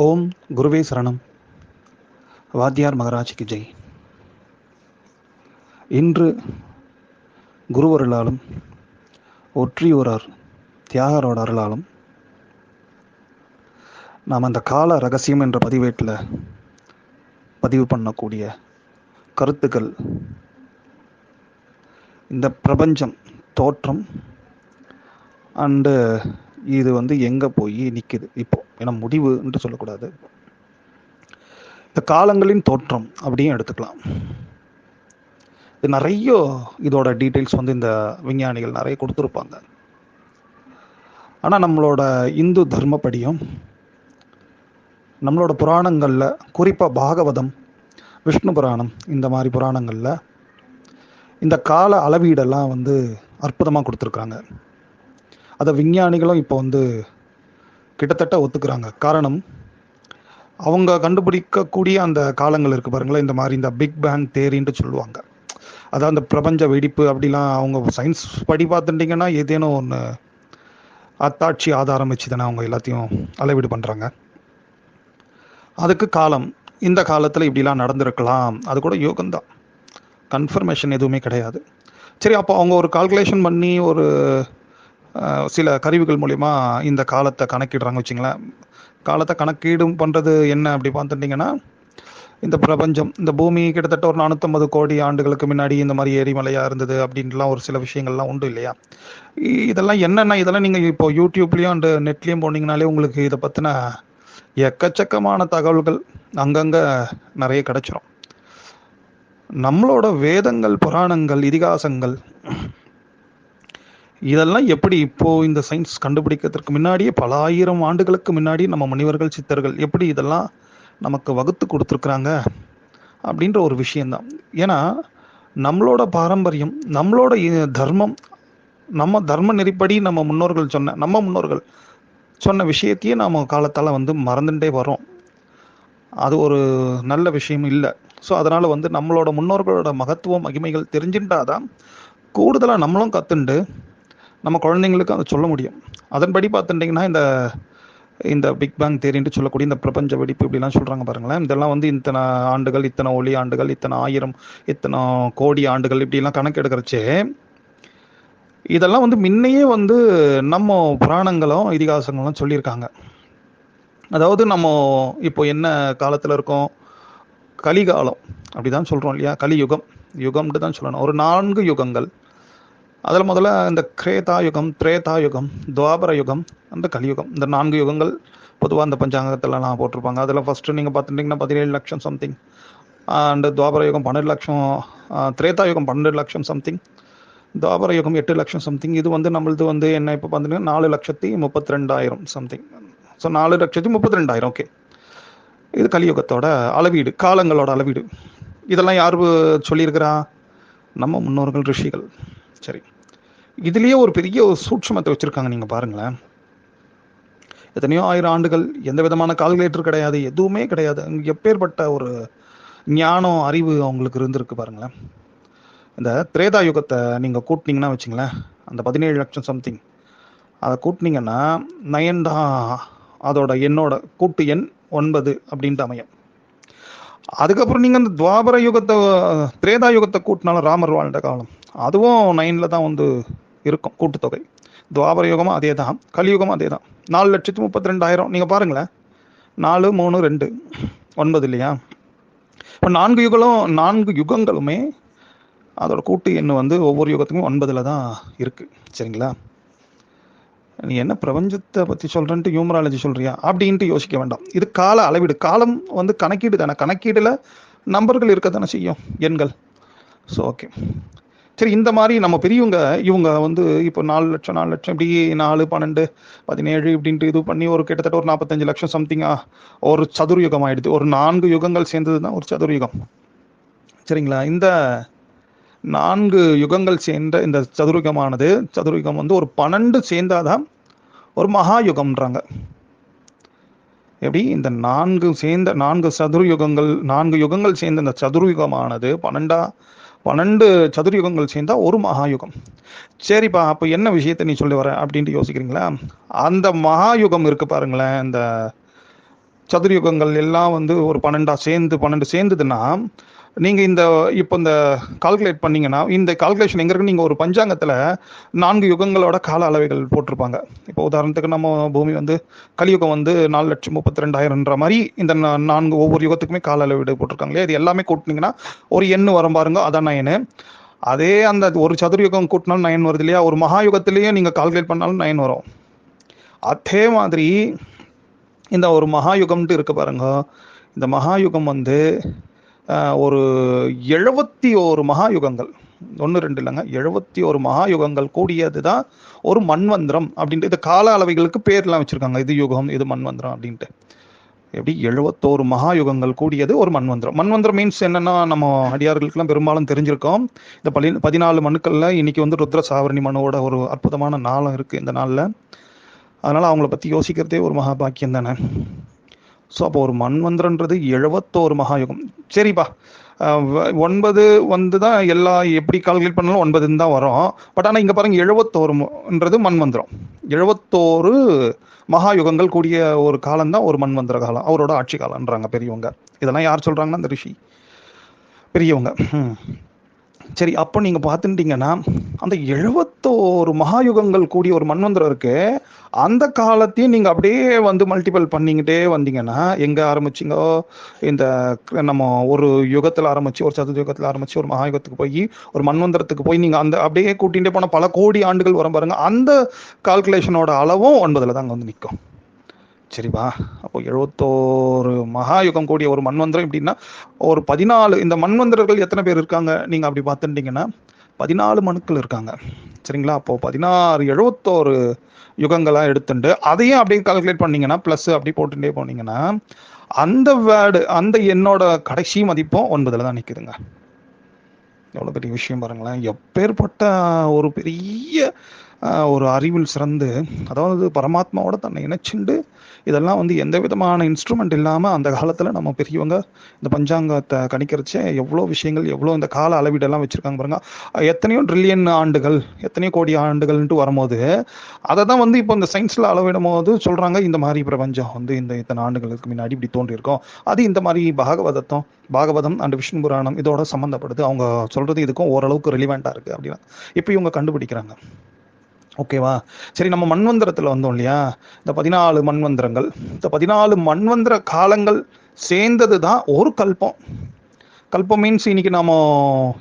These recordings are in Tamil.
ஓம் குருவே சரணம். வாத்தியார் மகராஜிக்கு ஜெய். இன்று குருவருளாலும் ஒற்றியூரார் தியாகரோட அருளாலும் நாம் அந்த கால ரகசியம் என்ற பதிவேட்டில் பதிவு பண்ணக்கூடிய கருத்துக்கள், இந்த பிரபஞ்சம் தோற்றம் அண்டு இது எங்கே போய் நிற்குது இப்போ, ஏன்னா முடிவுன்ட்டு சொல்லக்கூடாது, இந்த காலங்களின் தோற்றம் அப்படியும் எடுத்துக்கலாம். இது நிறைய இதோட டீட்டெயில்ஸ் இந்த விஞ்ஞானிகள் நிறைய கொடுத்துருப்பாங்க. ஆனால் நம்மளோட இந்து தர்மப்படியும் நம்மளோட புராணங்களில், குறிப்பாக பாகவதம், விஷ்ணு புராணம், இந்த மாதிரி புராணங்களில் இந்த கால அளவீடெல்லாம் அற்புதமாக கொடுத்துருக்காங்க. அதை விஞ்ஞானிகளும் இப்போ கிட்டத்தட்ட ஒத்துக்கிறாங்க. காரணம், அவங்க கண்டுபிடிக்கக்கூடிய அந்த காலங்கள் இருக்குது பாருங்களேன், இந்த மாதிரி இந்த பிக் பேங் தேரின்ட்டு சொல்லுவாங்க. அதாவது அந்த பிரபஞ்ச வெடிப்பு அப்படிலாம் அவங்க சயின்ஸ் படி பார்த்துட்டிங்கன்னா ஏதேனும் ஒன்று அத்தாட்சி ஆதாரம் வச்சு தானே அவங்க எல்லாத்தையும் அளவீடு பண்ணுறாங்க. அதுக்கு காலம், இந்த காலத்தில் இப்படிலாம் நடந்திருக்கலாம், அது கூட யோகம்தான், கன்ஃபர்மேஷன் எதுவுமே கிடையாது. சரி, அப்போ அவங்க ஒரு கால்குலேஷன் பண்ணி ஒரு சில கருவிகள் மூலிமா இந்த காலத்தை கணக்கிடுறாங்க வச்சுங்களேன். காலத்தை கணக்கீடும் பண்ணுறது என்ன அப்படி பார்த்துட்டிங்கன்னா, இந்த பிரபஞ்சம், இந்த பூமி கிட்டத்தட்ட ஒரு 450 கோடி ஆண்டுகளுக்கு முன்னாடி இந்த மாதிரி எரிமலையாக இருந்தது அப்படின்ட்டுலாம் ஒரு சில விஷயங்கள்லாம் உண்டு இல்லையா. இதெல்லாம் என்னென்னா, இதெல்லாம் நீங்கள் இப்போ யூடியூப்லேயும் அண்டு நெட்லேயும் போனீங்கனாலே உங்களுக்கு இதை பற்றின எக்கச்சக்கமான தகவல்கள் அங்கங்கே நிறைய கிடைச்சிரும். நம்மளோட வேதங்கள், புராணங்கள், இதிகாசங்கள் இதெல்லாம் எப்படி இப்போ இந்த சயின்ஸ் கண்டுபிடிக்கிறதுக்கு முன்னாடியே பல ஆயிரம் ஆண்டுகளுக்கு முன்னாடி நம்ம முனிவர்கள், சித்தர்கள் எப்படி இதெல்லாம் நமக்கு வகுத்து கொடுத்துருக்குறாங்க அப்படின்ற ஒரு விஷயந்தான். ஏன்னா நம்மளோட பாரம்பரியம், நம்மளோட தர்மம், நம்ம தர்ம நெறிப்படி நம்ம முன்னோர்கள் சொன்ன விஷயத்தையே நம்ம காலத்தால் மறந்துட்டே வரோம். அது ஒரு நல்ல விஷயம் இல்லை. ஸோ அதனால் நம்மளோட முன்னோர்களோட மகத்துவம், மகிமைகள் தெரிஞ்சுட்டாதான் கூடுதலாக நம்மளும் கற்றுண்டு நம்ம குழந்தைங்களுக்கு அதை சொல்ல முடியும். அதன்படி பார்த்துட்டிங்கன்னா இந்த பிக் பேங் தேரின்ட்டு சொல்லக்கூடிய இந்த பிரபஞ்ச வெடிப்பு இப்படிலாம் சொல்கிறாங்க பாருங்களேன். இதெல்லாம் இத்தனை ஆண்டுகள், இத்தனை ஒளி ஆண்டுகள், இத்தனை ஆயிரம், இத்தனை கோடி ஆண்டுகள் இப்படிலாம் கணக்கு எடுக்கிறச்சே இதெல்லாம் முன்னையே நம்ம புராணங்களும் இதிகாசங்களும் சொல்லியிருக்காங்க. அதாவது நம்ம இப்போ என்ன காலத்தில் இருக்கோம், கலிகாலம் அப்படிதான் சொல்கிறோம் இல்லையா. கலியுகம், யுகம்னு தான் சொல்லணும். ஒரு 4 யுகங்கள். அதில் முதல்ல இந்த கிரேதா யுகம், திரேதா யுகம், துவாபர யுகம், அந்த கலியுகம். இந்த 4 யுகங்கள் பொதுவாக அந்த பஞ்சாங்கத்திலலாம் போட்டிருப்பாங்க. அதில் ஃபஸ்ட்டு நீங்கள் பார்த்துட்டிங்கன்னா 17 லட்சம் சம்திங், அண்டு துவாபர யுகம் 12 லட்சம், திரேதா யுகம் 12 லட்சம் சம்திங், துவாபர யுகம் 8 லட்சம் சம்திங். இது நம்மளது என்ன இப்போ பார்த்துட்டிங்கன்னா 4,32,000 சம்திங். ஸோ 4,32,000. ஓகே, இது கலியுகத்தோட அளவீடு, காலங்களோட அளவீடு. இதெல்லாம் யார் சொல்லியிருக்கிறா? நம்ம முன்னோர்கள், ரிஷிகள். சரி, இதுலேயே ஒரு பெரிய சூட்சமத்தை வச்சுருக்காங்க. நீங்கள் பாருங்களேன், எத்தனையோ ஆயிரம் ஆண்டுகள் எந்த விதமான கால்குலேட்டர் கிடையாது, எதுவுமே கிடையாது. அங்கே எப்பேற்பட்ட ஒரு ஞானம், அறிவு அவங்களுக்கு இருந்திருக்கு பாருங்களேன். இந்த திரேதா யுகத்தை நீங்கள் கூட்டினீங்கன்னா வச்சுங்களேன், அந்த 17 லட்சம் சம்திங் அதை கூட்டினீங்கன்னா 9 தான் அதோட எண்ணோட கூட்டு எண் 9 அப்படின்ட்டு அமையும். அதுக்கப்புறம் நீங்கள் அந்த துவாபர யுகத்தை, திரேதா யுகத்தை கூட்டினாலும் ராமர் வாழ்ந்த காலம், அதுவும் 9ல் தான் இருக்கும் கூட்டுத்தொகை. துவாபர யுகமும் அதே தான், கலியுகமும் அதே தான். 4,32,000. நீங்கள் பாருங்களேன், 4, 3, 2, 9 இல்லையா. இப்போ 4 யுகங்களுமே அதோட கூட்டு எண் ஒவ்வொரு யுகத்துக்கும் 9ல் தான் இருக்குது. சரிங்களா. நீ என்ன பிரபஞ்சத்தை பற்றி சொல்கிறேன்ட்டு நியூமராலஜி சொல்கிறியா அப்படின்ட்டு யோசிக்க வேண்டாம். இது கால அளவீடு. காலம் கணக்கீடு தானே. கணக்கீடில் நம்பர்கள் இருக்க தானே செய்யும், எண்கள். ஸோ ஓகே, சரி. இந்த மாதிரி நம்ம பெரியவங்க இவங்க இப்போ 4 லட்சம் இப்படி 4, 12, 17 இப்படின்ட்டு இது பண்ணி ஒரு கிட்டத்தட்ட ஒரு 45 லட்சம் சம்திங்கா ஒரு சதுர்யுகம் ஆயிடுது. ஒரு 4 யுகங்கள் சேர்ந்தது தான் ஒரு சதுர்யுகம். சரிங்களா. இந்த 4 யுகங்கள் சேர்ந்த இந்த சதுர்யுகமானது, சதுர்யுகம் ஒரு 12 சேர்ந்தாதான் ஒரு மகா யுகம்ன்றாங்க. எப்படி இந்த 4 சதுர்யுகங்கள், 4 யுகங்கள் சேர்ந்த இந்த சதுர்யுகமானது 12 சதுர்யுகங்கள் சேர்ந்தா ஒரு மகாயுகம். சரிப்பா, அப்போ என்ன விஷயத்த நீ சொல்லி வர அப்படின்ட்டு யோசிக்கிறீங்களா? அந்த மகாயுகம் இருக்கு பாருங்களேன், இந்த சதுர்யுகங்கள் எல்லாம் வந்து ஒரு 12 சேர்ந்ததுன்னா நீங்கள் இப்போ இந்த கால்குலேட் பண்ணீங்கன்னா இந்த கால்குலேஷன் எங்கே இருக்கு? நீங்கள் ஒரு பஞ்சாங்கத்தில் 4 யுகங்களோட கால அளவைகள் போட்டிருப்பாங்க. இப்போ உதாரணத்துக்கு நம்ம பூமி வந்து கலியுகம் வந்து 4,32,000ன்ற மாதிரி இந்த 4 ஒவ்வொரு யுகத்துக்குமே கால அளவீடு போட்டிருக்காங்க இல்லையா? இது எல்லாமே கூட்டினீங்கன்னா ஒரு எண்ணு வரும் பாருங்க, அதான் 9. அதே அந்த ஒரு சதுர்யுகம் கூட்டினாலும் 9 வருது இல்லையா? ஒரு மகாயுகத்திலேயே நீங்கள் கால்குலேட் பண்ணாலும் 9 வரும். அதே மாதிரி இந்த ஒரு மகாயுகம்ட்டு இருக்கு பாருங்க. இந்த மகாயுகம் வந்து ஒரு 71 மகாயுகங்கள், 1 2 இல்லைங்க, 71 மகாயுகங்கள் கூடியது தான் ஒரு மன்வந்திரம் அப்படின்ட்டு. இந்த கால அளவைகளுக்கு பேர்லாம் வச்சிருக்காங்க, இது யுகம் இது மன்வந்திரம் அப்படின்ட்டு. எப்படி 71 மகாயுகங்கள் கூடியது ஒரு மன்வந்திரம். மன்வந்திரம் மீன்ஸ் என்னன்னா, நம்ம அடியார்களுக்கெல்லாம் பெரும்பாலும் தெரிஞ்சிருக்கோம். இந்த 14 மனுக்கள்ல இன்னைக்கு வந்து ருத்ர சாவரணி மனுவோட ஒரு அற்புதமான நாளும் இருக்கு இந்த நாளில். அதனால அவங்கள பற்றி யோசிக்கிறதே ஒரு மகாபாக்கியம் தானே. ஸோ அப்போ ஒரு மன்வந்திரன்றது 71 மகாயுகம். சரிப்பா, 9 வந்து தான் எல்லா எப்படி கால்குலேட் பண்ணாலும் 9 தான் வரும். பட் ஆனால் இங்கே பாருங்க 71ன்றது மன்வந்திரம். 71 மகாயுகங்கள் கூடிய ஒரு காலம் தான் ஒரு மன்வந்திர காலம், அவரோட ஆட்சி காலம்ன்றாங்க பெரியவங்க. இதெல்லாம் யார் சொல்றாங்கன்னா அந்த ரிஷி பெரியவங்க. சரி, அப்போ நீங்க பார்த்துட்டீங்கன்னா அந்த 71 மகாயுகங்கள் கூடிய ஒரு மன்வந்திரம் இருக்கு. அந்த காலத்தையும் நீங்க அப்படியே வந்து மல்டிபிள் பண்ணிக்கிட்டே வந்தீங்கன்னா எங்க ஆரம்பிச்சிங்கோ, இந்த நம்ம ஒரு யுகத்துல ஆரம்பிச்சு ஒரு சதுர்யுகத்துல ஆரம்பிச்சு ஒரு மகாயுகத்துக்கு போய் ஒரு மன்வந்திரத்துக்கு போய் நீங்க அந்த அப்படியே கூட்டிகிட்டே போன பல கோடி ஆண்டுகள் வரும் பாருங்க. அந்த கால்குலேஷனோட அளவும் 9 தாங்க வந்து நிற்கும். சரிப்பா, அப்போ 71 மகாயுகம் கூடிய ஒரு மன்வந்திரம் எப்படின்னா ஒரு 14 இந்த மன்வந்திரர்கள் எத்தனை பேர் இருக்காங்க நீங்க அப்படி பார்த்துட்டீங்கன்னா 14 மனுக்கள் இருக்காங்க. சரிங்களா? அப்போ 16 71 யுகங்களா எடுத்துட்டு அதையும் அப்படியே கால்குலேட் பண்ணீங்கன்னா பிளஸ் அப்படி போட்டுட்டே போனீங்கன்னா அந்த வேர்டு அந்த எண்ணோட கடைசி மதிப்பும் 9 தான் நிற்குதுங்க. எவ்வளோ பெரிய விஷயம் பாருங்களேன். எப்பேற்பட்ட ஒரு பெரிய ஒரு அறிவில் சிறந்து, அதாவது பரமாத்மாவோட தன்னை இணைச்சுண்டு இதெல்லாம் வந்து எந்த விதமான இன்ஸ்ட்ருமெண்ட் இல்லாமல் அந்த காலத்தில் நம்ம பெரியவங்க இந்த பஞ்சாங்கத்தை கணிக்கிறச்சே எவ்வளோ விஷயங்கள், எவ்வளோ இந்த கால அளவீடெல்லாம் வச்சுருக்காங்க பாருங்க. எத்தனையோ ட்ரில்லியன் ஆண்டுகள், எத்தனையோ கோடி ஆண்டுகள்ன்ட்டு வரும்போது அதை தான் வந்து இப்போ இந்த சயின்ஸில் அளவிடும் போது சொல்கிறாங்க இந்த மாதிரி பிரபஞ்சம் வந்து இந்த இத்தனை ஆண்டுகளுக்கு முன்னாடி இப்படி தோன்றியிருக்கோம். அது இந்த மாதிரி பாகவதம் அண்ட் விஷ்ணு புராணம் இதோட சம்மந்தப்படுது. அவங்க சொல்கிறது இதுக்கும் ஓரளவுக்கு ரிலிவெண்ட்டாக இருக்குது அப்படின்னா இப்போ இவங்க கண்டுபிடிக்கிறாங்க. ஓகேவா? சரி, நம்ம மன்வந்திரத்தில் வந்தோம் இல்லையா? இந்த 14 மன்வந்திரங்கள், இந்த 14 மன்வந்திர காலங்கள் சேர்ந்தது தான் ஒரு கல்பம். கல்பம் மீன்ஸ் இன்னைக்கு நாம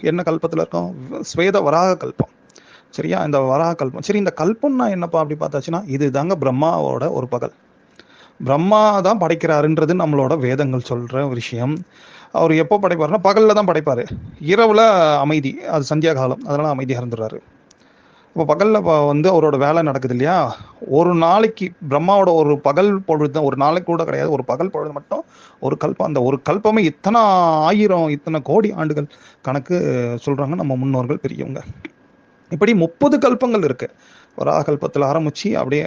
என்ன கல்பத்தில் இருக்கோம்? ஸ்வேத வராக கல்பம். சரியா? இந்த வராக கல்பம். சரி, இந்த கல்பம்னா என்னப்பா அப்படி பார்த்தாச்சுன்னா இது தாங்க பிரம்மாவோட ஒரு பகல். பிரம்மா தான் படைக்கிறாருன்றது நம்மளோட வேதங்கள் சொல்ற விஷயம். அவர் எப்போ படைப்பாருன்னா பகல்ல தான் படைப்பாரு. இரவுல அமைதி, அது சந்தியா காலம், அதனால அமைதியாக இருந்துடுறாரு. இப்போ பகலில் வந்து அவரோட வேலை நடக்குது இல்லையா? ஒரு நாளைக்கு பிரம்மாவோட ஒரு பகல் பொழுது, ஒரு நாளைக்கு கூட கிடையாது, ஒரு பகல் பொழுது மட்டும் ஒரு கல்பம். அந்த ஒரு கல்பமே இத்தனை ஆயிரம் இத்தனை கோடி ஆண்டுகள் கணக்கு சொல்றாங்க நம்ம முன்னோர்கள் பெரியவங்க. இப்படி 30 கல்பங்கள் இருக்கு. வராக கல்பத்தில் ஆரம்பிச்சு அப்படியே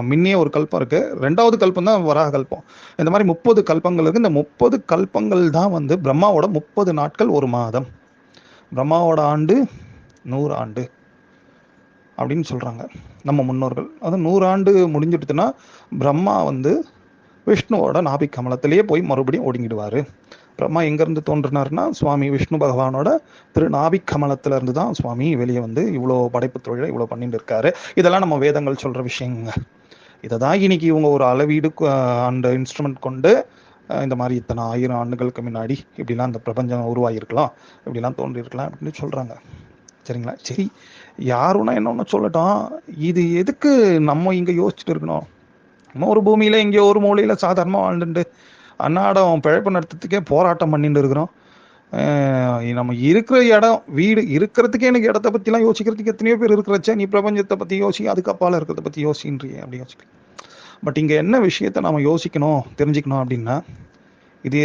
முன்னே ஒரு கல்பம் இருக்கு, 2வது கல்பம் தான் வராக கல்பம். இந்த மாதிரி 30 கல்பங்கள் இருக்கு. இந்த 30 கல்பங்கள் தான் வந்து பிரம்மாவோட 30 நாட்கள் ஒரு மாதம். பிரம்மாவோட ஆண்டு 100 ஆண்டு அப்படின்னு சொல்றாங்க நம்ம முன்னோர்கள். அது 100 ஆண்டு முடிஞ்சிடுதுன்னா பிரம்மா வந்து விஷ்ணுவோட நாபிக் கமலத்திலேயே போய் மறுபடியும் ஒடுங்கிடுவாரு. பிரம்மா எங்கேருந்து தோன்றினார்னா சுவாமி விஷ்ணு பகவானோட திரு நாபிக் கமலத்துல இருந்து தான் சுவாமி வெளியே வந்து இவ்வளோ படைப்பு தொழிலை இவ்வளோ பண்ணிட்டு இருக்காரு. இதெல்லாம் நம்ம வேதங்கள் சொல்ற விஷயங்க. இதை தான் இன்னைக்கு இவங்க ஒரு அளவீடு அந்த இன்ஸ்ட்ருமெண்ட் கொண்டு இந்த மாதிரி இத்தனை 1000 ஆண்டுகளுக்கு முன்னாடி இப்படிலாம் இந்த பிரபஞ்சம் உருவாகிருக்கலாம், இப்படிலாம் தோன்றியிருக்கலாம் அப்படின்னு சொல்றாங்க. சரிங்களா? சரி, யாருன்னா என்ன சொல்லட்டும், இது எதுக்கு நம்ம இங்க யோசிச்சுட்டு இருக்கணும்? நம்ம ஒரு பூமியில எங்கேயோ ஒரு மூலையில சாதாரணமா வாழ்ந்துட்டு அன்னாடம் பிழைப்பு நடத்துறதுக்கே போராட்டம் பண்ணிட்டு இருக்கிறோம். நம்ம இருக்கிற இடம் வீடு இருக்கிறதுக்கே எனக்கு இடத்த பத்திலாம் யோசிக்கிறதுக்கு எத்தனையோ பேர் இருக்கிறச்சே, நீ பிரபஞ்சத்தை பத்தி யோசி, அதுக்கு அப்பால இருக்கிறத பத்தி யோசின்றியே அப்படி யோசிக்க. பட் இங்க என்ன விஷயத்த நம்ம யோசிக்கணும் தெரிஞ்சுக்கணும் அப்படின்னா, இது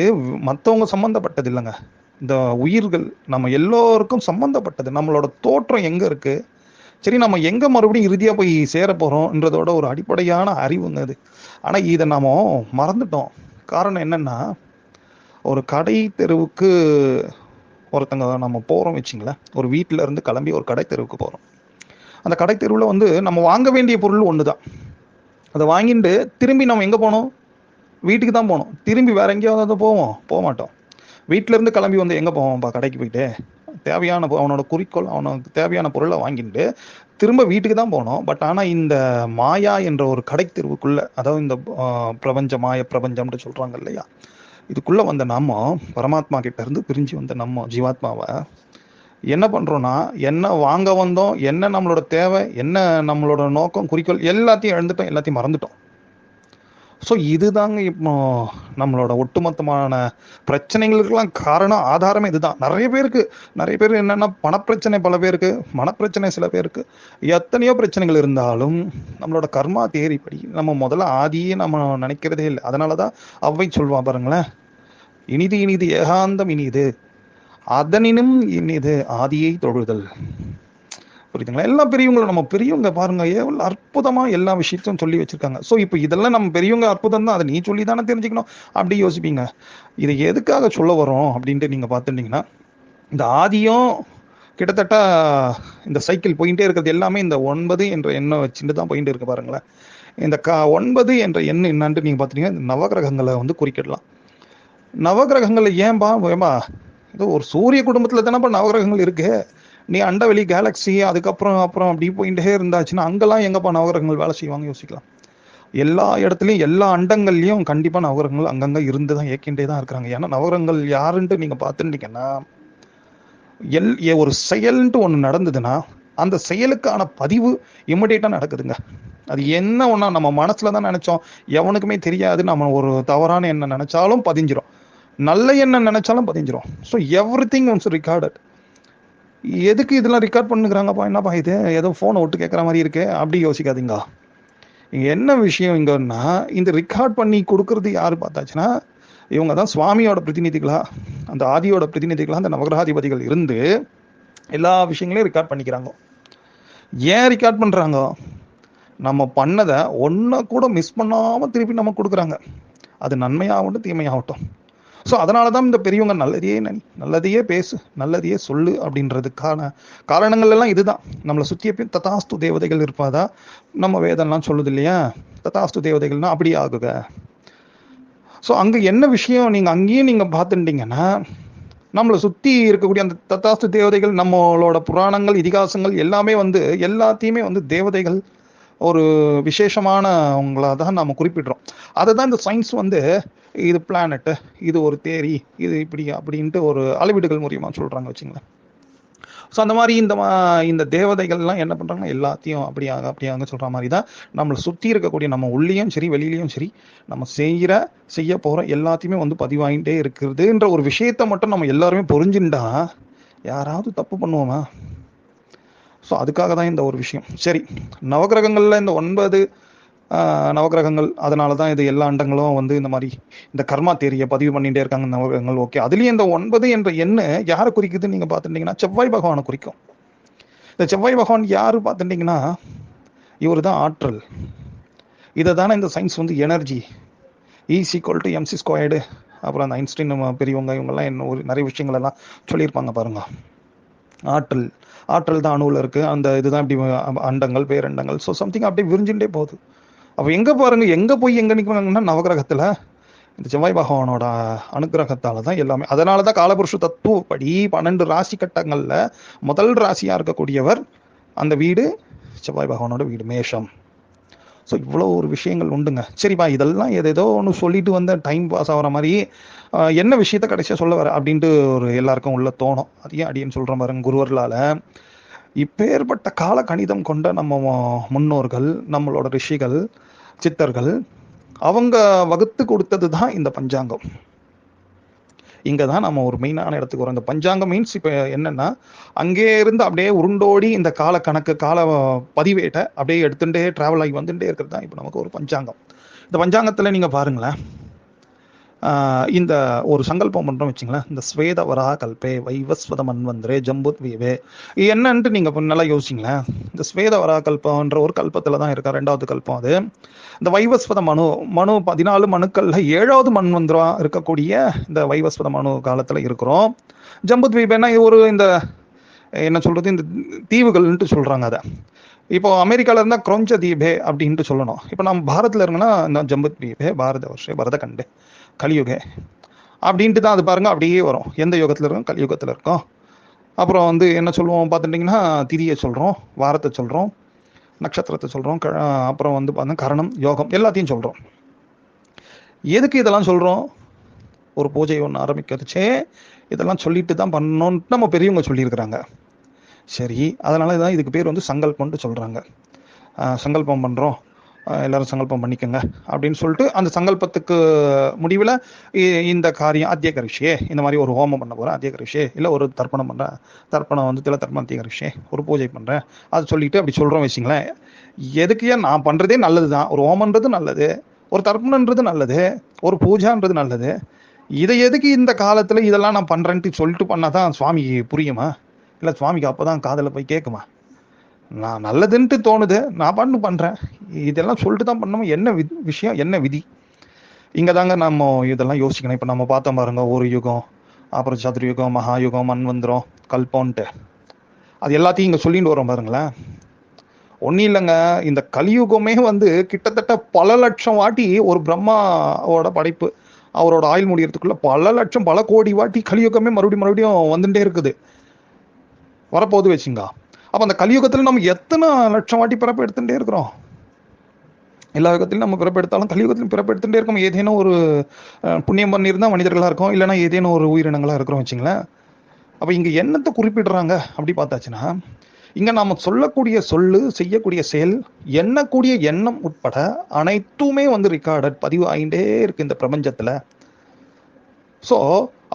மற்றவங்க சம்பந்தப்பட்டது இல்லைங்க. இந்த உயிர்கள் நம்ம எல்லோருக்கும் சம்பந்தப்பட்டது. நம்மளோட தோற்றம் எங்க இருக்கு, சரி நம்ம எங்க மறுபடியும் இறுதியா போய் சேர போறோம்ன்றதோட ஒரு அடிப்படையான அறிவுங்க அது. ஆனா இதை நாம மறந்துட்டோம். காரணம் என்னன்னா, ஒரு கடை தெருவுக்கு ஒருத்தங்க நம்ம போறோம் வச்சுங்களேன். ஒரு வீட்டுல இருந்து கிளம்பி ஒரு கடை தெருவுக்கு போறோம். அந்த கடை தெருவுல வந்து நம்ம வாங்க வேண்டிய பொருள் ஒண்ணுதான். அதை வாங்கிட்டு திரும்பி நம்ம எங்க போனோம்? வீட்டுக்கு தான் போகணும். திரும்பி வேற எங்கேயாவது போக மாட்டோம். வீட்டில இருந்து கிளம்பி வந்து எங்க போவோம்ப்பா? கடைக்கு போயிட்டு தேவையான அவனோட குறிக்கோள், அவனுக்கு தேவையான பொருளை வாங்கிட்டு திரும்ப வீட்டுக்கு தான் போனோம். பட் ஆனா இந்த மாயா என்ற ஒரு கடை தெருவுக்குள்ள, அதாவது இந்த பிரபஞ்ச மாய பிரபஞ்சம்னு சொல்றாங்க இல்லையா, இதுக்குள்ள வந்த நம்ம பரமாத்மா கிட்ட இருந்து பிரிஞ்சு வந்த நம்ம ஜீவாத்மாவை என்ன பண்றோம்னா, என்ன வாங்க வந்தோம், என்ன நம்மளோட தேவை, என்ன நம்மளோட நோக்கம், குறிக்கோள் எல்லாத்தையும் இழந்துட்டோம், எல்லாத்தையும் மறந்துட்டோம். ஸோ இதுதாங்க இப்போ நம்மளோட ஒட்டுமொத்தமான பிரச்சனைகளுக்கெல்லாம் காரணம், ஆதாரமே இதுதான். நிறைய பேர் என்னன்னா பணப்பிரச்சனை, பல பேருக்கு மனப்பிரச்சனை, சில பேருக்கு எத்தனையோ பிரச்சனைகள் இருந்தாலும் நம்மளோட கர்மா தேரிப்படி நம்ம முதல்ல ஆதியே நம்ம நினைக்கிறதே இல்லை. அதனாலதான் அவ்வை சொல்வா பாருங்களேன், இனிது இனிது ஏகாந்தம் இனிது, அதனினும் இனிது ஆதியை தொழுதல். புரியுதுங்களா? எல்லா பெரியவங்களும், நம்ம பெரியவங்க பாருங்க எவ்வளவு அற்புதமா எல்லா விஷயத்தையும் சொல்லி வச்சிருக்காங்க. ஸோ இப்போ இதெல்லாம் நம்ம பெரியவங்க அற்புதம் தான், அதை நீ சொல்லி தானே தெரிஞ்சுக்கணும் அப்படி யோசிப்பீங்க. இதை எதுக்காக சொல்ல வரோம் அப்படின்ட்டு நீங்க பார்த்துட்டீங்கன்னா, இந்த ஆதியும் கிட்டத்தட்ட இந்த சைக்கிள் போயிட்டே இருக்கிறது எல்லாமே இந்த 9 என்ற எண்ணம் வச்சுட்டு தான் போயிட்டு இருக்கு. பாருங்களேன், இந்த 9 என்ற எண்ணம் என்னன்ட்டு நீங்க பார்த்துட்டீங்கன்னா, இந்த நவகிரகங்களை வந்து குறிக்கிடலாம். நவகிரகங்கள் ஏன்பா ஏதோ ஒரு சூரிய குடும்பத்துல தானேப்பா நவகிரகங்கள் இருக்கு. நீ அண்டவெளி, கேலக்சி, அதுக்கப்புறம் அப்படி போயிட்டே இருந்தாச்சுன்னா அங்கெல்லாம் எங்கப்பா நவகிரகங்கள் வேலை செய்வாங்க? யோசிக்கலாம். எல்லா இடத்துலையும், எல்லா அண்டங்கள்லயும் கண்டிப்பா நவகிரகங்கள் அங்கங்க இருந்துதான் இயக்கின்றே தான் இருக்கிறாங்க. ஏன்னா நவகிரகங்கள் யாருன்ட்டு நீங்க பார்த்துட்டீங்கன்னா, ஒரு செயல்ன்ட்டு ஒண்ணு நடந்ததுன்னா அந்த செயலுக்கான பதிவு இமிடியேட்டா நடக்குதுங்க. அது என்ன ஒண்ணா நம்ம மனசுலதான் நினைச்சோம், எவனுக்குமே தெரியாது. நம்ம ஒரு தவறான எண்ணம் நினைச்சாலும் பதிஞ்சிரும், நல்ல எண்ணம் நினைச்சாலும் பதிஞ்சிரும். So everything once recorded. எதுக்கு இதெல்லாம் ரெக்கார்ட் பண்ணுங்கிறாங்கப்பா? என்னப்பா இது ஏதோ போனை விட்டு கேட்குற மாதிரி இருக்கு அப்படி யோசிக்காதீங்க. இங்க என்ன விஷயம் இங்கன்னா, இந்த ரெக்கார்ட் பண்ணி கொடுக்கறது யாரு பார்த்தாச்சுன்னா, இவங்க தான் சுவாமியோட பிரதிநிதிகளா, அந்த ஆதியோட பிரதிநிதிகளா அந்த நவகிரகாதிபதிகள் இருந்து எல்லா விஷயங்களையும் ரெக்கார்ட் பண்ணிக்கிறாங்க. ஏன் ரெக்கார்ட் பண்றாங்க? நம்ம பண்ணதை ஒன்ன கூட மிஸ் பண்ணாம திருப்பி நம்ம கொடுக்குறாங்க. அது நன்மையாகட்டும் தீமையாகட்டும். ஸோ அதனாலதான் இந்த பெரியவங்க நல்லதையே நல்லதையே பேசு, நல்லதையே சொல்லு அப்படின்றதுக்கான காரணங்கள் எல்லாம் இதுதான். நம்மளை சுத்தி எப்பயும் ததாஸ்து தேவதைகள் இருப்பாதா நம்ம வேதம்லாம் சொல்லுது இல்லையா? ததாஸ்து தேவதைகள்னா அப்படி ஆகுக. ஸோ அங்க என்ன விஷயம், நீங்க அங்கேயும் நீங்க பார்த்துட்டீங்கன்னா, நம்மளை சுத்தி இருக்கக்கூடிய அந்த தத்தாஸ்து தேவதைகள், நம்மளோட புராணங்கள், இதிகாசங்கள் எல்லாமே வந்து எல்லாத்தையுமே வந்து தேவதைகள் ஒரு விசேஷமானவங்களா தான் நம்ம குறிப்பிடுறோம். அதை தான் இந்த சயின்ஸ் வந்து இது பிளானட், இது ஒரு தேரி, இது இப்படி அப்படின்ட்டு ஒரு அளவீடுகள் மூலியமா சொல்றாங்க வச்சுங்களேன். ஸோ அந்த மாதிரி இந்த தேவதைகள்லாம் என்ன பண்றாங்கன்னா, எல்லாத்தையும் அப்படியாக சொல்ற மாதிரி தான் நம்மளை சுற்றி இருக்கக்கூடிய, நம்ம உள்ளேயும் சரி வெளியிலையும் சரி, நம்ம செய்ய போற எல்லாத்தையுமே வந்து பதிவாயிட்டே இருக்கிறதுன்ற ஒரு விஷயத்த மட்டும் நம்ம எல்லாருமே புரிஞ்சுட்டா யாராவது தப்பு பண்ணுவோமா? ஸோ அதுக்காக தான் இந்த ஒரு விஷயம். சரி, நவகிரகங்கள்ல இந்த 9 நவகிரகங்கள், அதனால தான் இது எல்லா அண்டங்களும் வந்து இந்த மாதிரி இந்த கர்மா தேரியை பதிவு பண்ணிட்டே இருக்காங்க நவகிரகங்கள். ஓகே, அதுலயும் இந்த 9 என்ற எண்ணு யாரை குறிக்குதுன்னு நீங்க பார்த்துட்டீங்கன்னா, செவ்வாய் பகவானை குறிக்கும். இந்த செவ்வாய் பகவான் யாரு பார்த்துட்டீங்கன்னா, இவர் தான் ஆற்றல். இதை தானே இந்த சயின்ஸ் வந்து எனர்ஜி E=mc². அப்புறம் அந்த ஐன்ஸ்டைன் பெரியவங்க இவங்கெல்லாம் என்ன ஒரு நிறைய விஷயங்கள் எல்லாம் சொல்லியிருப்பாங்க பாருங்க. ஆற்றல் தான் அணுவில் இருக்கு, அந்த இதுதான் இப்படி அண்டங்கள், பேரண்டங்கள், ஸோ சம்திங் அப்படியே விரிஞ்சுட்டே போகுது. அப்ப எங்க பாருங்க, எங்க நிற்கிறாங்கன்னா நவகிரகத்துல இந்த செவ்வாய் பகவானோட அனுகிரகத்தால தான் எல்லாமே. அதனாலதான் காலபுருஷ தத்துவப்படி 12 ராசி கட்டங்கள்ல முதல் ராசியா இருக்கக்கூடியவர் அந்த வீடு செவ்வாய் பகவானோட வீடு, மேஷம். ஸோ இவ்வளோ ஒரு விஷயங்கள் உண்டுங்க. சரிப்பா, இதெல்லாம் ஏதோ ஒன்று சொல்லிட்டு வந்த டைம் பாஸ் ஆகிற மாதிரி என்ன விஷயத்த கடைசியாக சொல்ல வர அப்படின்ட்டு ஒரு எல்லாருக்கும் உள்ள தோணும். அதையும் அடியன்னு சொல்ற பாருங்க, குருவர்களால இப்பேற்பட்ட கால கணிதம் கொண்ட நம்ம முன்னோர்கள், நம்மளோட ரிஷிகள், சித்தர்கள், அவங்க வகுத்து கொடுத்தது தான் இந்த பஞ்சாங்கம். இங்க தான் நம்ம ஒரு மெயினான இடத்துக்கு வரோம். இந்த பஞ்சாங்கம் மீன்ஸ் இப்போ என்னன்னா, அங்கே இருந்து அப்படியே உருண்டோடி இந்த கால கணக்கு, கால பதிவேட்டை அப்படியே எடுத்துட்டே டிராவல் ஆகி வந்துட்டே இருக்கிறது தான் இப்போ நமக்கு ஒரு பஞ்சாங்கம். இந்த பஞ்சாங்கத்துல நீங்க பாருங்களேன், இந்த ஒரு சங்கல்பம் பண்றோம் வச்சுங்களேன், இந்த ஸ்வேத வரா கல்பே வைவஸ்வத மன்வந்திரே ஜம்புத் வீவே என்னன்ட்டு நீங்க நல்லா யோசிங்களேன். இந்த ஸ்வேத வரா கல்பன்ற ஒரு கல்பத்துல தான் இருக்கா, 2வது கல்பம் அது. இந்த வைவஸ்வத மனு 14 மனுக்கள்ல 7வது மன்வந்திரம் இருக்கக்கூடிய இந்த வைவஸ்வத மனு காலத்துல இருக்கிறோம். ஜம்புத் வீபேனா ஒரு இந்த என்ன சொல்றது, இந்த தீவுகள்ன்ட்டு சொல்றாங்க. அதை இப்போ அமெரிக்கால இருந்தா கிரௌஞ்ச தீபே அப்படின்ட்டு சொல்லணும். இப்போ நம்ம பாரத்ல இருக்கோம்னா இந்த ஜம்புத் தீபே பாரத வருஷே பரத கண்டே கலியுகே அப்படின்ட்டு தான் அது பாருங்க அப்படியே வரும். எந்த யுகத்துல இருக்கோம்? கலியுகத்துல இருக்கோம். அப்புறம் வந்து என்ன சொல்லுவோம் பார்த்துட்டிங்கன்னா, திதியை சொல்றோம், வாரத்தை சொல்றோம், நட்சத்திரத்தை சொல்றோம், அப்புறம் வந்து பார்த்தா கரணம், யோகம் எல்லாத்தையும் சொல்றோம். எதுக்கு இதெல்லாம் சொல்றோம்? ஒரு பூஜை ஒன்று ஆரம்பிக்கிறதுச்சே இதெல்லாம் சொல்லிட்டு தான் பண்ணணும்னு நம்ம பெரியவங்க சொல்லியிருக்கிறாங்க. சரி, அதனால தான் இதுக்கு பேர் வந்து சங்கல்பம்னு சொல்றாங்க. சங்கல்பம் பண்றோம், எல்லாரும் சங்கல்பம் பண்ணிக்கோங்க அப்படின்னு சொல்லிட்டு அந்த சங்கல்பத்துக்கு முடிவில் இந்த காரியம் அத்தியகரிஷே, இந்த மாதிரி ஒரு ஹோமம் பண்ண போகிறேன் அத்தியகரிஷே, இல்லை ஒரு தர்ப்பணம் பண்ணுறேன், தர்ப்பணம் வந்து தில தர்ப்பணம் அத்தியகரிஷே, ஒரு பூஜை பண்ணுறேன், அது சொல்லிட்டு அப்படி சொல்கிறோம் வச்சுங்களேன். எதுக்கு நான் பண்ணுறதே நல்லது தான், ஒரு ஹோமன்றது நல்லது, ஒரு தர்ப்பணன்றது நல்லது, ஒரு பூஜான்றது நல்லது. இதை எதுக்கு இந்த காலத்தில் இதெல்லாம் நான் பண்ணுறேன்ட்டு சொல்லிட்டு பண்ணால் தான் சுவாமிக்கு புரியுமா? இல்லை சுவாமிக்கு அப்போ தான் காதில் போய் கேட்குமா? நான் நல்லதுன்ட்டு தோணுது, நான் பண்ணுறேன், இதெல்லாம் சொல்லிட்டு தான் பண்ணணும். என்ன விஷயம், என்ன விதி? இங்கே தாங்க நம்ம இதெல்லாம் யோசிக்கணும். இப்போ நம்ம பார்த்தோம் பாருங்க, ஒரு யுகம், அப்புறம் சதுர்யுகம், மகாயுகம், மன்வந்திரம், கல்போன்ட்டு, அது எல்லாத்தையும் இங்கே சொல்லிட்டு வரோம் பாருங்களேன். ஒன்றும் இல்லைங்க, இந்த கலியுகமே வந்து கிட்டத்தட்ட பல லட்சம் வாட்டி ஒரு பிரம்மாவோட படைப்பு, அவரோட ஆயுள் முடியறதுக்குள்ள பல லட்சம் பல கோடி வாட்டி கலியுகமே மறுபடியும் வந்துட்டே இருக்குது, வரப்போகுது வச்சுங்க. அப்போ அந்த கலியுகத்தில் நம்ம எத்தனை லட்சம் வாட்டி பிறப்பு எடுத்துகிட்டே இருக்கிறோம். எல்லா யுகத்திலும் நம்ம பிறப்பு எடுத்தாலும் கலியுகத்திலும் பிறப்பு எடுத்துகிட்டே இருக்கோம். ஏதேனும் ஒரு புண்ணியம் பண்ணியிருந்தால் மனிதர்களாக இருக்கும், இல்லைன்னா ஏதேனும் ஒரு உயிரினங்களாக இருக்கிறோம் வச்சுங்களேன். அப்போ இங்கே என்னத்தை குறிப்பிடுறாங்க அப்படி பார்த்தாச்சுன்னா, இங்கே நாம் சொல்லக்கூடிய சொல்லு, செய்யக்கூடிய செயல், எண்ணக்கூடிய எண்ணம் உட்பட அனைத்துமே வந்து ரெக்கார்டட், பதிவு ஆகிட்டே இருக்கு இந்த பிரபஞ்சத்தில். ஸோ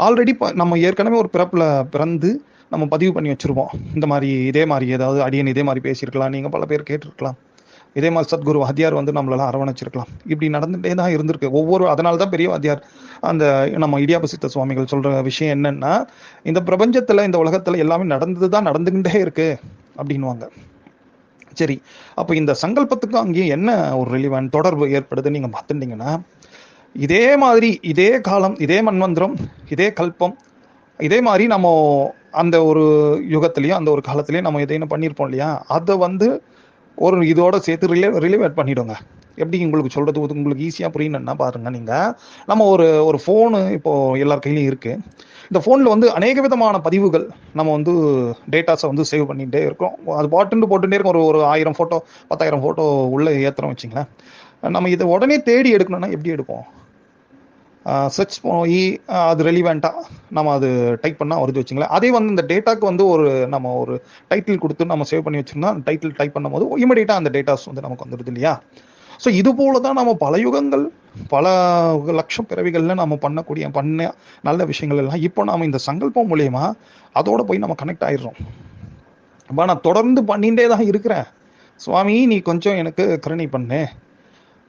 ஆல்ரெடி நம்ம ஏற்கனவே ஒரு பிறப்பில் பிறந்து நம்ம பதிவு பண்ணி வச்சுருவோம். இந்த மாதிரி இதே மாதிரி ஏதாவது அடியன் இதே மாதிரி பேசியிருக்கலாம், நீங்கள் பல பேர் கேட்டிருக்கலாம், இதே மாதிரி சத்குரு வாத்தியார் வந்து நம்மளெல்லாம் அரவணைச்சிருக்கலாம். இப்படி நடந்துகிட்டே தான் இருந்திருக்கு ஒவ்வொரு. அதனால தான் பெரிய வாத்தியார் அந்த நம்ம இடியாப சித்த சுவாமிகள் சொல்கிற விஷயம் என்னன்னா, இந்த பிரபஞ்சத்தில் இந்த உலகத்தில் எல்லாமே நடந்தது தான் நடந்துகிட்டே இருக்கு அப்படின்வாங்க. சரி, அப்போ இந்த சங்கல்பத்துக்கும் அங்கேயும் என்ன ஒரு ரிலிவன் தொடர்பு ஏற்படுதுன்னு நீங்கள் பார்த்துட்டீங்கன்னா, இதே மாதிரி இதே காலம், இதே மன்வந்திரம், இதே கல்பம், இதே மாதிரி நம்ம அந்த ஒரு யுகத்திலையும் அந்த ஒரு காலத்திலையும் நம்ம எதையும் பண்ணியிருப்போம் இல்லையா, அதை வந்து ஒரு இதோட சேர்த்து ரிலேவேட் பண்ணிவிடுங்க. எப்படி உங்களுக்கு சொல்கிறது உங்களுக்கு ஈஸியாக புரியணுன்னா பாருங்க, நீங்கள் நம்ம ஒரு ஃபோனு இப்போது எல்லார் கையிலையும் இருக்குது. இந்த ஃபோனில் வந்து அநேக விதமான பதிவுகள் நம்ம வந்து டேட்டாஸை வந்து சேவ் பண்ணிகிட்டே இருக்கோம். அது போட்டுகிட்டே இருக்கும். ஒரு 1000 ஃபோட்டோ 10,000 ஃபோட்டோ உள்ளே ஏற்றுறோம் வச்சுங்களேன். நம்ம இதை உடனே தேடி எடுக்கணும்னா எப்படி எடுப்போம்? சர்ச் போய் அது ரெலிவெண்ட்டாக நம்ம அது டைப் பண்ணால் வருது வச்சுங்களேன். அதே வந்து இந்த டேட்டாக்கு வந்து நம்ம ஒரு டைட்டில் கொடுத்து நம்ம சேவ் பண்ணி வச்சுருந்தா அந்த டைட்டில் டைப் பண்ணும் போது இமீடியட்டாக அந்த டேட்டாஸ் வந்து நமக்கு வந்துடுது இல்லையா. ஸோ இது போல தான் நம்ம பல யுகங்கள் பல லட்சம் பிறவிகளில் நம்ம பண்ண நல்ல விஷயங்கள் எல்லாம் இப்போ நாம் இந்த சங்கல்பம் மூலயமா அதோட போய் நம்ம கனெக்ட் ஆயிடுறோம். அப்போ நான் தொடர்ந்து பண்ணிகிட்டே தான் இருக்கிறேன், சுவாமி நீ கொஞ்சம் எனக்கு கருணை பண்ணு,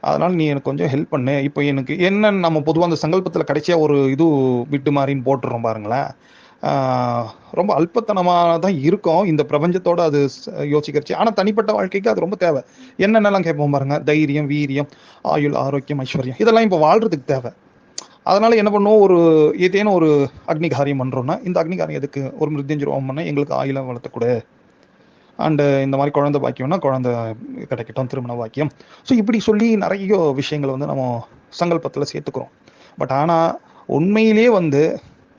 அதனால் நீ எனக்கு கொஞ்சம் ஹெல்ப் பண்ணு. இப்போ எனக்கு என்னன்னு நம்ம பொதுவாக அந்த சங்கல்பத்தில் கடைசியாக ஒரு இது விட்டு மாதிரின்னு போட்டுடுறோம் பாருங்களேன். ரொம்ப அல்பத்தனமாக தான் இருக்கும் இந்த பிரபஞ்சத்தோடு அது யோசிக்கிறச்சு. ஆனால் தனிப்பட்ட வாழ்க்கைக்கு அது ரொம்ப தேவை. என்னென்னலாம் கேட்போம் பாருங்க, தைரியம், வீரியம், ஆயுள், ஆரோக்கியம், ஐஸ்வர்யம், இதெல்லாம் இப்போ வாழ்கிறதுக்கு தேவை. அதனால் என்ன பண்ணுவோம், ஏதேனும் ஒரு அக்னி காரியம் பண்ணுறோன்னா, இந்த அக்னி காரியம் எதுக்கு, ஒரு மிருத்யுஞ்சரம் பண்ணால் எங்களுக்கு ஆயுளை வளர்த்தக்கூட, அண்டு இந்த மாதிரி குழந்தை பாக்கியம்னா குழந்தை கிடைக்கட்டும், திருமண பாக்கியம். ஸோ இப்படி சொல்லி நிறைய விஷயங்கள் வந்து நம்ம சங்கல்பத்தில் சேர்த்துக்கிறோம். பட் ஆனால் உண்மையிலே வந்து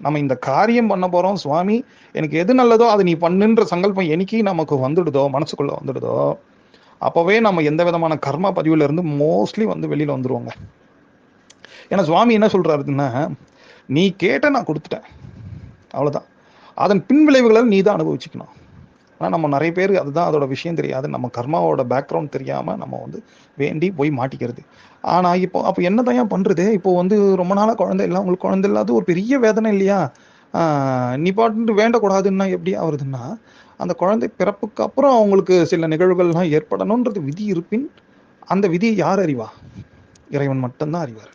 நம்ம இந்த காரியம் பண்ண போகிறோம், சுவாமி எனக்கு எது நல்லதோ அது நீ பண்ணுன்ற சங்கல்பம் என்னைக்கு நமக்கு வந்துடுதோ, மனசுக்குள்ளே வந்துடுதோ, அப்போவே நம்ம எந்த விதமான கர்மா பதிவுலேருந்து மோஸ்ட்லி வந்து வெளியில் வந்துடுவோங்க. ஏன்னா சுவாமி என்ன சொல்கிறாருன்னா, நீ கேட்ட நான் கொடுத்துட்டேன், அவ்வளோதான். அதன் பின் விளைவுகளை நீ தான் அனுபவிச்சுக்கணும். ஆனால் நம்ம நிறைய பேர் அதுதான் அதோட விஷயம் தெரியாது, நம்ம கர்மாவோட பேக்ரவுண்ட் தெரியாமல் நம்ம வந்து வேண்டி போய் மாட்டிக்கிறது. ஆனால் அப்போ என்ன தான் ஏன் பண்ணுறது, இப்போ வந்து ரொம்ப நாளாக குழந்தை இல்லை, உங்களுக்கு குழந்தை இல்லாத ஒரு பெரிய வேதனை இல்லையா, நீ பாட்டு வேண்டக்கூடாதுன்னா எப்படி ஆகுதுன்னா, அந்த குழந்தை பிறப்புக்கு அப்புறம் அவங்களுக்கு சில நிகழ்வுகள்லாம் ஏற்படணுன்றது விதி இருப்பின் அந்த விதியை யார் அறிவா? இறைவன் மட்டும்தான் அறிவார்.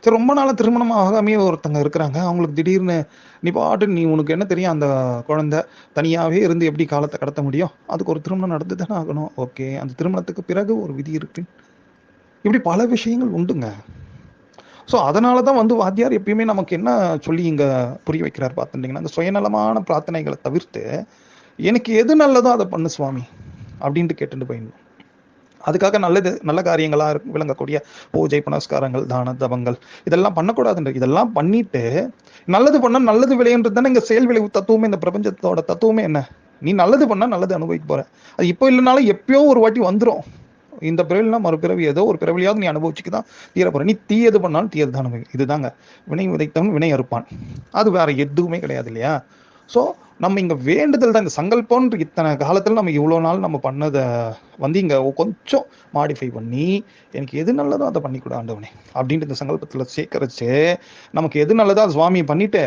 சரி, ரொம்ப நாளாக திருமணம் ஆகாமே ஒருத்தங்க இருக்கிறாங்க, அவங்களுக்கு திடீர்னு நீ உனக்கு என்ன தெரியும், அந்த குழந்தை தனியாகவே இருந்து எப்படி காலத்தை கடத்த முடியும், அதுக்கு ஒரு திருமணம் நடந்து தானே ஆகணும். ஓகே, அந்த திருமணத்துக்கு பிறகு ஒரு விதி இருக்கு. இப்படி பல விஷயங்கள் உண்டுங்க. ஸோ அதனால தான் வந்து வாத்தியார் எப்பயுமே நமக்கு என்ன சொல்லி இங்கே புரிய வைக்கிறார் பார்த்துட்டிங்கன்னா, அந்த சுயநலமான பிரார்த்தனைகளை தவிர்த்து எனக்கு எது நல்லதோ அதை பண்ணு சுவாமி, அப்படின்ட்டு கேட்டுட்டு போயிடணும். அதுக்காக நல்ல காரியங்களா விளங்கக்கூடிய பூஜை புனஸ்காரங்கள் தான தபங்கள் இதெல்லாம் பண்ணக்கூடாதுன்ற. இதெல்லாம் பண்ணிட்டு நல்லது பண்ணா நல்லது விளையுன்றது தானே இங்க செயல் விளைவு தத்துவமே. இந்த பிரபஞ்சத்தோட தத்துவமே என்ன? நீ நல்லது பண்ணா நல்லது அனுபவிக்க போற. அது இப்போ இல்லைனாலும் எப்பயோ ஒரு வாட்டி வந்துடும். இந்த பிறவினா மறுபிறவி ஏதோ ஒரு பிறவியாவது நீ அனுபவிச்சுக்கு தான் தீர போற. நீ தீயது பண்ணாலும் தீயது தான் அனுபவி. இதுதாங்க வினை விதைத்தவன் வினை அறுப்பான். அது வேற எதுவுமே கிடையாது இல்லையா? ஸோ நம்ம இங்க வேண்டுதல் தான். இந்த சங்கல்பம்ன்ற இத்தனை காலத்துல நம்ம இவ்வளோ நாள் நம்ம பண்ணதை வந்து இங்க கொஞ்சம் மாடிஃபை பண்ணி எனக்கு எது நல்லதோ அதை பண்ணி கொடு ஆண்டவனே அப்படின்ட்டு இந்த சங்கல்பத்துல சேர்க்கறச்சு நமக்கு எது நல்லதோ அது சுவாமியை பண்ணிட்டு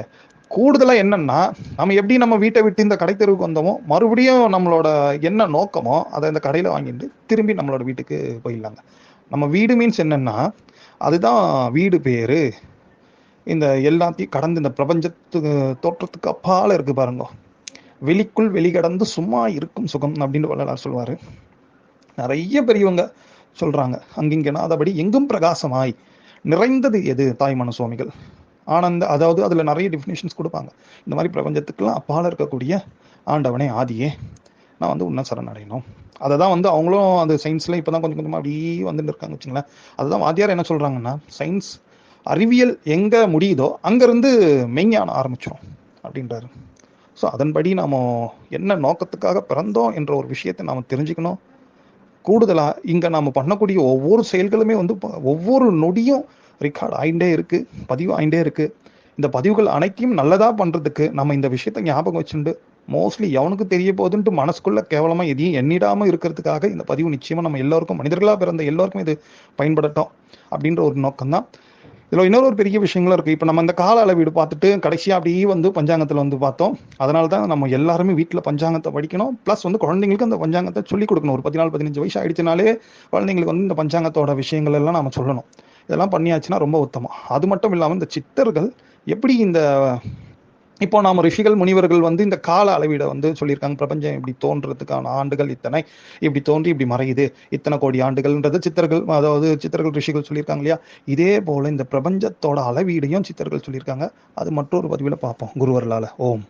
கூடுதலா என்னன்னா நம்ம எப்படி நம்ம வீட்டை விட்டு இந்த கடை தெருவுக்கு வந்தோமோ மறுபடியும் நம்மளோட என்ன நோக்கமோ அதை இந்த கடையில வாங்கிட்டு திரும்பி நம்மளோட வீட்டுக்கு போயிடலாங்க. நம்ம வீடு மீன்ஸ் என்னன்னா அதுதான் வீடு பேரு. இந்த எல்லாத்தையும் கடந்து இந்த பிரபஞ்சத்துக்கு தோற்றத்துக்கு அப்பால இருக்கு பாருங்க. வெளிக்குள் வெளிக்கடந்து சும்மா இருக்கும் சுகம் அப்படின்னு வள்ளலார் சொல்லுவாரு. நிறைய பெரியவங்க சொல்றாங்க அங்கிங்க நாதபடி எங்கும் பிரகாசமாய் நிறைந்தது எது தாய்மான சுவாமிகள் ஆனந்த. அதாவது அதுல நிறைய டெஃபினேஷன்ஸ் கொடுப்பாங்க. இந்த மாதிரி பிரபஞ்சத்துக்கெல்லாம் அப்பால இருக்கக்கூடிய ஆண்டவனே ஆதியே நான் வந்து உன்ன சரணடையணும். அதை தான் வந்து அவங்களும் அந்த சயின்ஸ்ல இப்பதான் கொஞ்சம் கொஞ்சமா அப்படியே வந்துட்டு இருக்காங்க வச்சுங்களேன். அதுதான் வாத்தியார் என்ன சொல்றாங்கன்னா சயின்ஸ் அறிவியல் எங்க முடியுதோ அங்கிருந்து மெய்ஞானம் ஆரம்பிச்சிடும் அப்படின்றாரு. ஸோ அதன்படி நாம என்ன நோக்கத்துக்காக பிறந்தோம் என்ற ஒரு விஷயத்தை நாம தெரிஞ்சுக்கணும். கூடுதலா இங்க நாம பண்ணக்கூடிய ஒவ்வொரு செயல்களுமே வந்து ஒவ்வொரு நொடியும் ரெக்கார்ட் ஆயிண்டே இருக்கு, பதிவு ஆயிண்டே இருக்கு. இந்த பதிவுகள் அனைத்தையும் நல்லதா பண்றதுக்கு நம்ம இந்த விஷயத்த ஞாபகம் வச்சுட்டு மோஸ்ட்லி எவனுக்கு தெரிய போகுதுன்ட்டு மனசுக்குள்ள கேவலமா எதையும் எண்ணிடாம இருக்கிறதுக்காக இந்த பதிவு நிச்சயமா நம்ம எல்லாருக்கும் மனிதர்களா பிறந்த எல்லாருக்கும் இது பயன்படட்டும் அப்படின்ற ஒரு நோக்கம் தான். இதுல இன்னொரு பெரிய விஷயங்களும் இருக்கு. இப்ப நம்ம இந்த கால அளவீடு பார்த்துட்டு கடைசியா அப்படியே வந்து பஞ்சாங்கத்துல வந்து பார்த்தோம். அதனாலதான் நம்ம எல்லாருமே வீட்டுல பஞ்சாங்கத்தை படிக்கணும். பிளஸ் வந்து குழந்தைங்களுக்கு அந்த பஞ்சாங்கத்தை சொல்லிக் கொடுக்கணும். ஒரு 14-15 வயசு ஆயிடுச்சுனாலே குழந்தைங்களுக்கு வந்து இந்த பஞ்சாங்கத்தோட விஷயங்கள் எல்லாம் நம்ம சொல்லணும். இதெல்லாம் பண்ணியாச்சுன்னா ரொம்ப உத்தமம். அது மட்டும் இல்லாம இந்த சித்தர்கள் எப்படி இந்த இப்போ நாம ரிஷிகள் முனிவர்கள் வந்து இந்த கால அளவீடை வந்து சொல்லியிருக்காங்க. பிரபஞ்சம் இப்படி தோன்றதுக்கான ஆண்டுகள் இத்தனை, இப்படி தோன்றி இப்படி மறையுது இத்தனை கோடி ஆண்டுகள்ன்றது சித்தர்கள், அதாவது சித்தர்கள் ரிஷிகள் சொல்லியிருக்காங்க இல்லையா? இதே போல இந்த பிரபஞ்சத்தோட அளவீடையும் சித்தர்கள் சொல்லியிருக்காங்க. அது மற்றொரு பதிவில் பார்ப்போம் குருவர்களால. ஓம்.